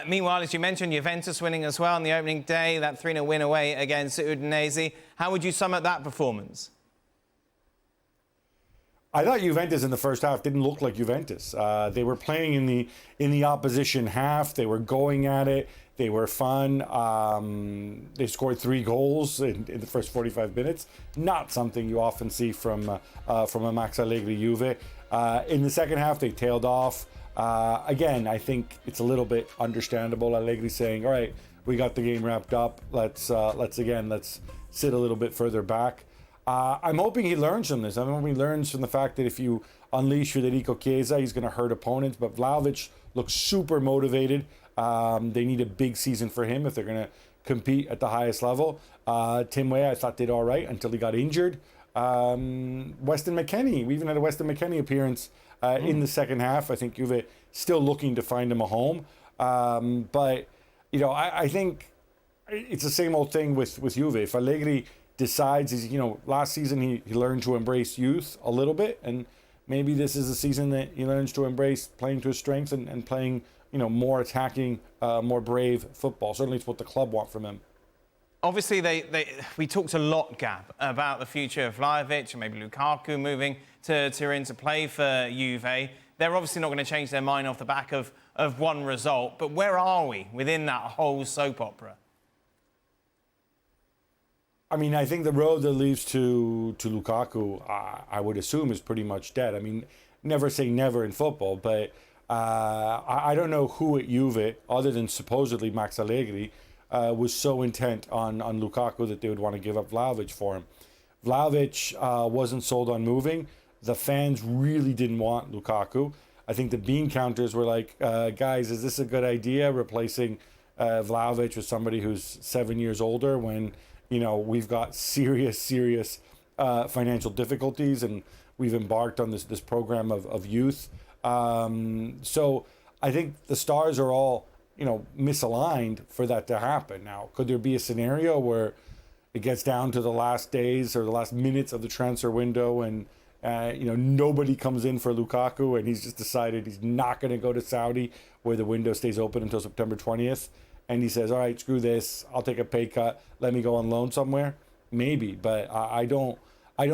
Meanwhile, as you mentioned, Juventus winning as well on the opening day, that 3-0 win away against Udinese. How would you sum up that performance? I thought Juventus in the first half didn't look like Juventus. They were playing in the opposition half. They were going at it. They were fun. They scored 3 goals in the first 45 minutes. Not something you often see from a Max Allegri Juve. In the second half, they tailed off. Again, I think it's a little bit understandable. Allegri saying, "All right, we got the game wrapped up. Let's sit a little bit further back." I'm hoping he learns from this. I'm hoping he learns from the fact that if you unleash Federico Chiesa, he's going to hurt opponents. But Vlahovic looks super motivated. They need a big season for him if they're going to compete at the highest level. Tim Weah, I thought, did all right until he got injured. Weston McKennie, we even had a Weston McKennie appearance in the second half. I think Juve still looking to find him a home. But, you know, I think it's the same old thing with Juve. If Allegri decides, last season he learned to embrace youth a little bit, and maybe this is a season that he learns to embrace playing to his strengths and playing, more attacking, more brave football. Certainly it's what the club want from him. Obviously, we talked a lot, Gab, about the future of Vlahovic and maybe Lukaku moving into play for Juve. They're obviously not going to change their mind off the back of one result, but where are we within that whole soap opera? I mean, I think the road that leads to Lukaku, I would assume, is pretty much dead. I mean, never say never in football, but I don't know who at Juve, other than supposedly Max Allegri, was so intent on Lukaku that they would want to give up Vlahovic for him. Vlahovic wasn't sold on moving. The fans really didn't want Lukaku. I think the bean counters were like, guys, is this a good idea, replacing Vlahovic with somebody who's 7 years older when, we've got serious financial difficulties and we've embarked on this program of youth. So I think the stars are all, misaligned for that to happen. Now, could there be a scenario where it gets down to the last days or the last minutes of the transfer window and, nobody comes in for Lukaku and he's just decided he's not going to go to Saudi where the window stays open until September 20th? And he says, all right, screw this. I'll take a pay cut. Let me go on loan somewhere. Maybe, but I don't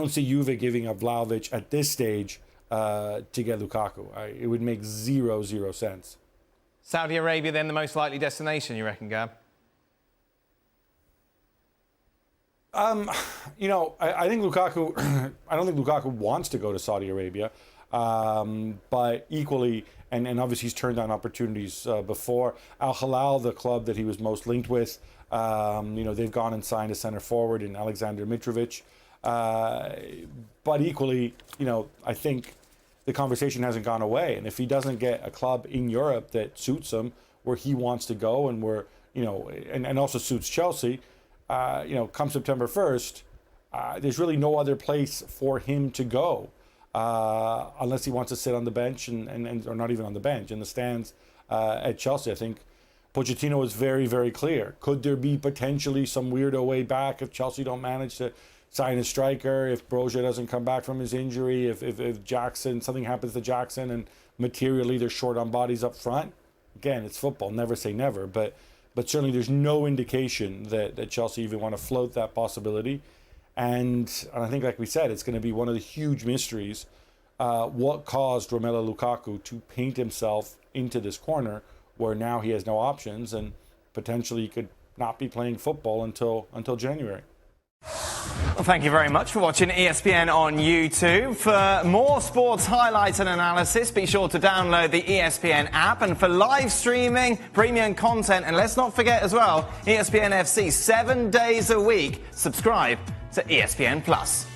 see Juve giving up Vlahovic at this stage to get Lukaku. It would make zero sense. Saudi Arabia, then, the most likely destination, you reckon, Gab? I think Lukaku. I don't think Lukaku wants to go to Saudi Arabia, but equally, and obviously he's turned down opportunities before. Al Hilal, the club that he was most linked with, they've gone and signed a center forward in Alexander Mitrovic. But equally, I think the conversation hasn't gone away. And if he doesn't get a club in Europe that suits him, where he wants to go, and where and also suits Chelsea, come September 1st, there's really no other place for him to go unless he wants to sit on the bench and or not even on the bench, in the stands at Chelsea. I think Pochettino was very clear. Could there be potentially some weirdo way back if Chelsea don't manage to sign a striker, if Broja doesn't come back from his injury, if Jackson, something happens to Jackson and materially they're short on bodies up front? Again, it's football, never say never, but certainly there's no indication that Chelsea even want to float that possibility. And I think, like we said, it's going to be one of the huge mysteries. What caused Romelu Lukaku to paint himself into this corner where now he has no options and potentially he could not be playing football until January? Well, thank you very much for watching ESPN on YouTube. For more sports highlights and analysis, be sure to download the ESPN app. And for live streaming, premium content, and let's not forget as well, ESPN FC 7 days a week. Subscribe to ESPN Plus.